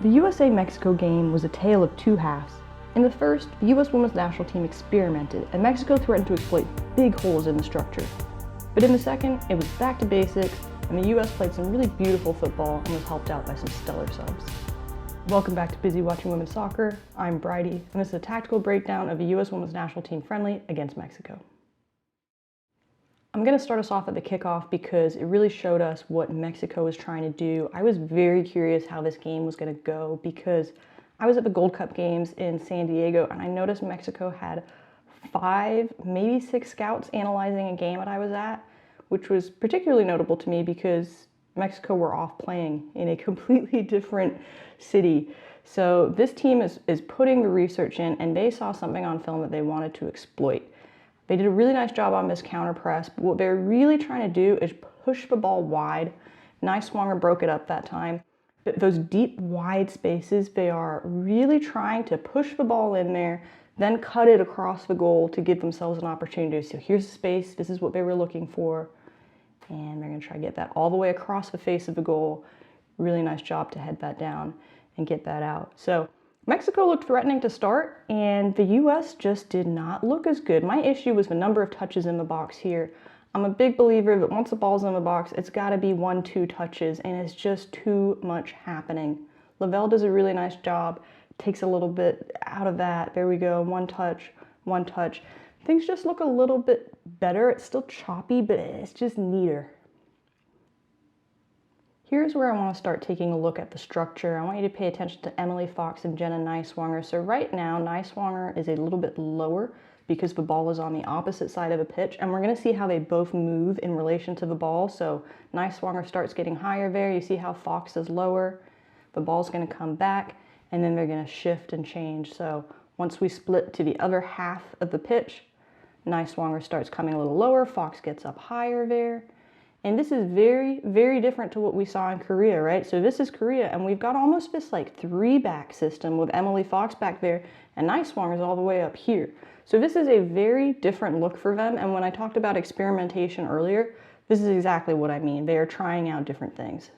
The USA-Mexico game was a tale of two halves. In the first, the U.S. women's national team experimented, and Mexico threatened to exploit big holes in the structure. But in the second, it was back to basics, and the U.S. played some really beautiful football and was helped out by some stellar subs. Welcome back to Busy Watching Women's Soccer. I'm Bridie, and this is a tactical breakdown of the U.S. women's national team friendly against Mexico. I'm going to start us off at the kickoff because it really showed us what Mexico was trying to do. I was very curious how this game was going to go because I was at the Gold Cup games in San Diego and I noticed Mexico had 5, maybe 6 scouts analyzing a game that I was at, which was particularly notable to me because Mexico were off playing in a completely different city. So this team is putting the research in, and they saw something on film that they wanted to exploit. They did a really nice job on this counter press, but what they're really trying to do is push the ball wide. Niswonger broke it up that time. But those deep, wide spaces, they are really trying to push the ball in there, then cut it across the goal to give themselves an opportunity. So here's the space, this is what they were looking for, and they're gonna try to get that all the way across the face of the goal. Really nice job to head that down and get that out. So Mexico looked threatening to start, and the U.S. just did not look as good. My issue was the number of touches in the box here. I'm a big believer that once the ball's in the box, it's got to be 1-2 touches, and it's just too much happening. Lavelle does a really nice job, takes a little bit out of that. There we go, 1 touch, 1 touch. Things just look a little bit better. It's still choppy, but it's just neater. Here's where I want to start taking a look at the structure. I want you to pay attention to Emily Fox and Jenna Niswonger. So right now, Niswonger is a little bit lower because the ball is on the opposite side of the pitch, and we're going to see how they both move in relation to the ball. So Niswonger starts getting higher there. You see how Fox is lower. The ball's going to come back, and then they're going to shift and change. So once we split to the other half of the pitch, Niswonger starts coming a little lower. Fox gets up higher there. And this is very, very different to what we saw in Korea, right? So this is Korea, and we've got almost this like 3-back system with Emily Fox back there, and Niswonger is all the way up here. So this is a very different look for them, and when I talked about experimentation earlier, this is exactly what I mean. They are trying out different things.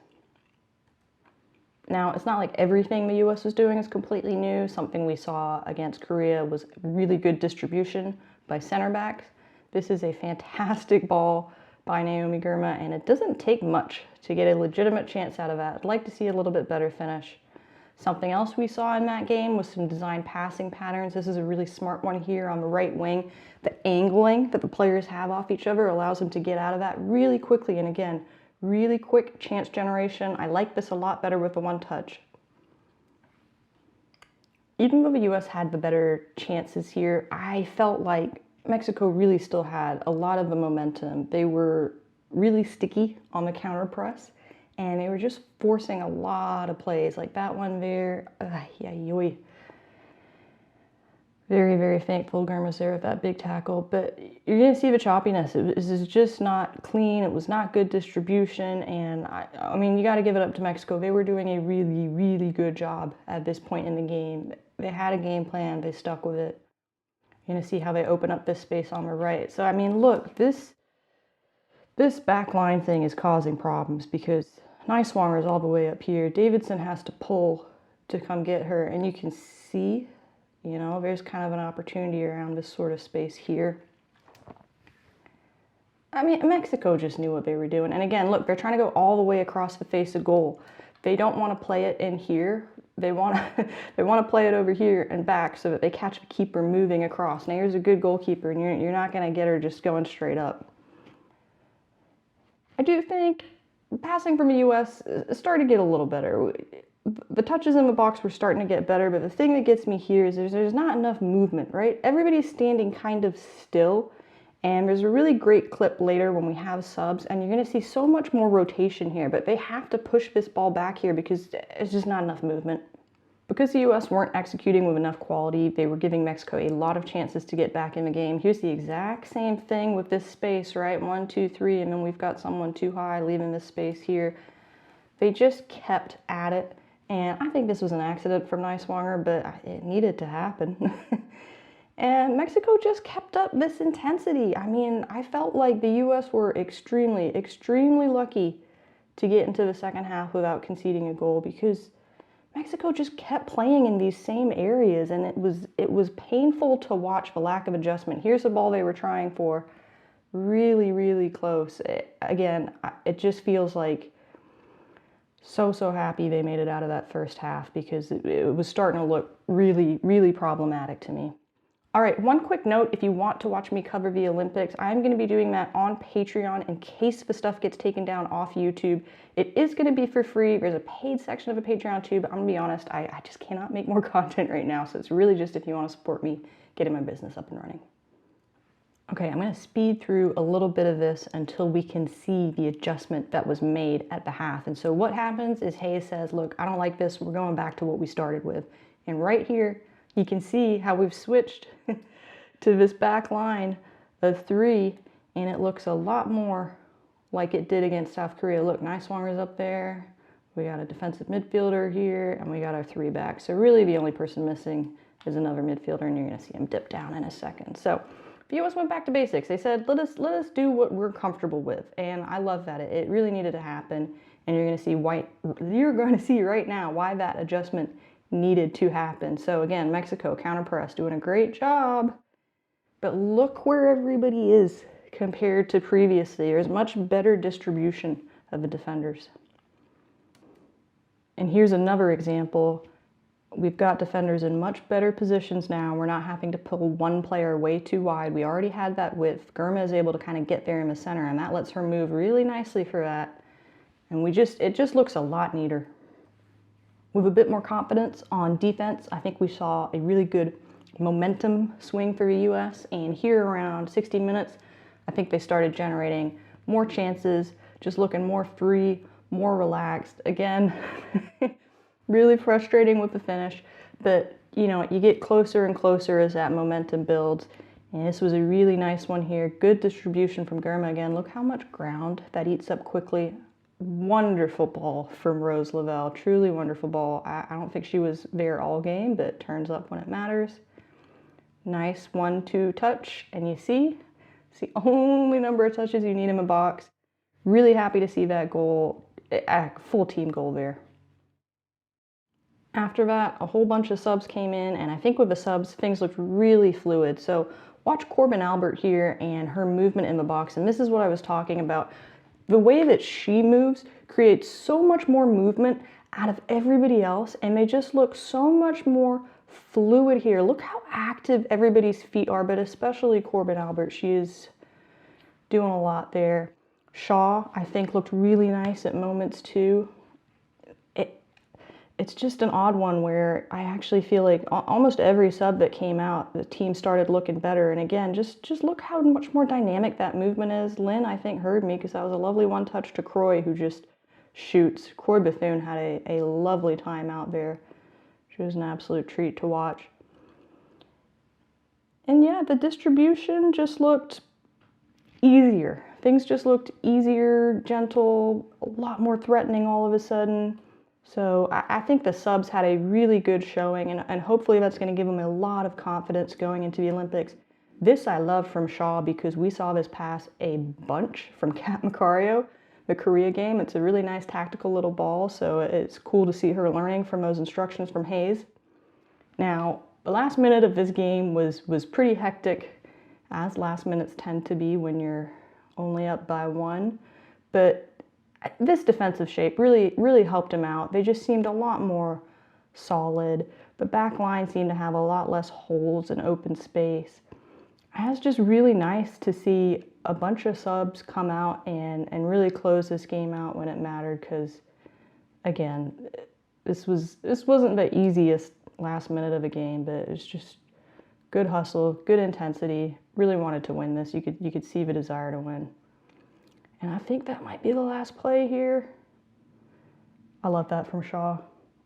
Now, it's not like everything the U.S. was doing is completely new. Something we saw against Korea was really good distribution by center backs. This is a fantastic ball by Naomi Girma, and it doesn't take much to get a legitimate chance out of that. I'd like to see a little bit better finish. Something else we saw in that game was some design passing patterns. This is a really smart one here on the right wing. The angling that the players have off each other allows them to get out of that really quickly, and again, really quick chance generation. I like this a lot better with the 1 touch. Even though the U.S. had the better chances here, I felt like Mexico really still had a lot of the momentum. They were really sticky on the counter press, and they were just forcing a lot of plays, like that one there. Very, very thankful Girma's there with that big tackle, but you're gonna see the choppiness. It was just not clean. It was not good distribution, and I mean, you got to give it up to Mexico. They were doing a really, really good job at this point in the game. They had a game plan. They stuck with it. You're going to see how they open up this space on the right. So, I mean, look, this back line thing is causing problems because Niswonger is all the way up here. Davidson has to pull to come get her, and you can see, you know, there's kind of an opportunity around this sort of space here. I mean, Mexico just knew what they were doing. And again, look, they're trying to go all the way across the face of goal. They don't want to play it in here. They want to play it over here and back so that they catch the keeper moving across. Now here's a good goalkeeper, and you're not going to get her just going straight up. I do think passing from the U.S. started to get a little better. The touches in the box were starting to get better, but the thing that gets me here is there's not enough movement, right? Everybody's standing kind of still, and there's a really great clip later when we have subs, and you're going to see so much more rotation here, but they have to push this ball back here because there's just not enough movement. Because the U.S. weren't executing with enough quality, they were giving Mexico a lot of chances to get back in the game. Here's the exact same thing with this space, right? 1, 2, 3, and then we've got someone too high leaving this space here. They just kept at it, and I think this was an accident from Niswonger, but it needed to happen. And Mexico just kept up this intensity. I mean, I felt like the U.S. were extremely, extremely lucky to get into the second half without conceding a goal because Mexico just kept playing in these same areas, and it was painful to watch the lack of adjustment. Here's the ball they were trying for, really, really close. Again, it just feels like so happy they made it out of that first half, because it was starting to look really, really problematic to me. All right, one quick note, if you want to watch me cover the Olympics, I'm going to be doing that on Patreon in case the stuff gets taken down off YouTube. It is going to be for free. There's a paid section of a Patreon too, but I'm going to be honest, I just cannot make more content right now, so it's really just if you want to support me getting my business up and running. Okay, I'm going to speed through a little bit of this until we can see the adjustment that was made at the half. And so what happens is Hayes says, look, I don't like this. We're going back to what we started with. And right here, you can see how we've switched to this back line of 3, and it looks a lot more like it did against South Korea. Look, Niswanger's up there. We got a defensive midfielder here, and we got our 3 back. So really the only person missing is another midfielder, and you're going to see him dip down in a second. So the U.S. went back to basics. They said, let us do what we're comfortable with, and I love that. It really needed to happen, and you're going to see right now why that adjustment needed to happen. So again, Mexico counter press, doing a great job, but look where everybody is compared to previously. There's much better distribution of the defenders. And here's another example. We've got defenders in much better positions now. We're not having to pull one player way too wide. We already had that width. Girma is able to kind of get there in the center, and that lets her move really nicely for that. And it just looks a lot neater. With a bit more confidence on defense, I think we saw a really good momentum swing for the U.S. And here around 60 minutes, I think they started generating more chances, just looking more free, more relaxed. Again, really frustrating with the finish, but you know, you get closer and closer as that momentum builds. And this was a really nice one here. Good distribution from Girma again. Look how much ground that eats up quickly. Wonderful ball from Rose Lavelle. Truly wonderful ball. I don't think she was there all game, but turns up when it matters. Nice 1-2 touch, and you see, it's the only number of touches you need in the box. Really happy to see that goal, a full team goal there. After that, a whole bunch of subs came in, and I think with the subs, things looked really fluid. So watch Corbin Albert here and her movement in the box, and this is what I was talking about. The way that she moves creates so much more movement out of everybody else, and they just look so much more fluid here. Look how active everybody's feet are, but especially Corbin Albert. She is doing a lot there. Shaw, I think, looked really nice at moments too. It's just an odd one where I actually feel like almost every sub that came out, the team started looking better. And again, just look how much more dynamic that movement is. Lynn, I think, heard me, because that was a lovely one touch to Croy, who just shoots. Croy Bethune had a lovely time out there. She was an absolute treat to watch. And yeah, the distribution just looked easier. Things just looked easier, gentle, a lot more threatening all of a sudden. So I think the subs had a really good showing, and hopefully that's going to give them a lot of confidence going into the Olympics. This I love from Shaw, because we saw this pass a bunch from Kat Macario, the Korea game. It's a really nice tactical little ball, so it's cool to see her learning from those instructions from Hayes. Now, the last minute of this game was pretty hectic, as last minutes tend to be when you're only up by 1, but this defensive shape really helped him out. They just seemed a lot more solid. The back line seemed to have a lot less holes and open space. It was just really nice to see a bunch of subs come out and really close this game out when it mattered, because again, this wasn't the easiest last minute of a game, but it was just good hustle, good intensity. Really wanted to win this. You could see the desire to win. And I think that might be the last play here. I love that from Shaw.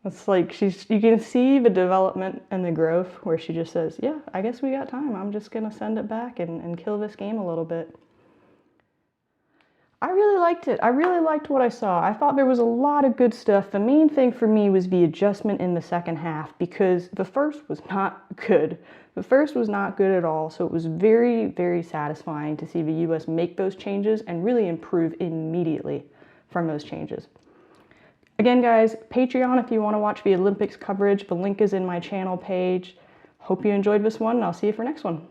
It's like you can see the development and the growth, where she just says, yeah, I guess we got time. I'm just going to send it back and kill this game a little bit. I really liked it. I really liked what I saw. I thought there was a lot of good stuff. The main thing for me was the adjustment in the second half, because the first was not good. The first was not good at all, so it was very, very satisfying to see the U.S. make those changes and really improve immediately from those changes. Again, guys, Patreon if you want to watch the Olympics coverage. The link is in my channel page. Hope you enjoyed this one, and I'll see you for next one.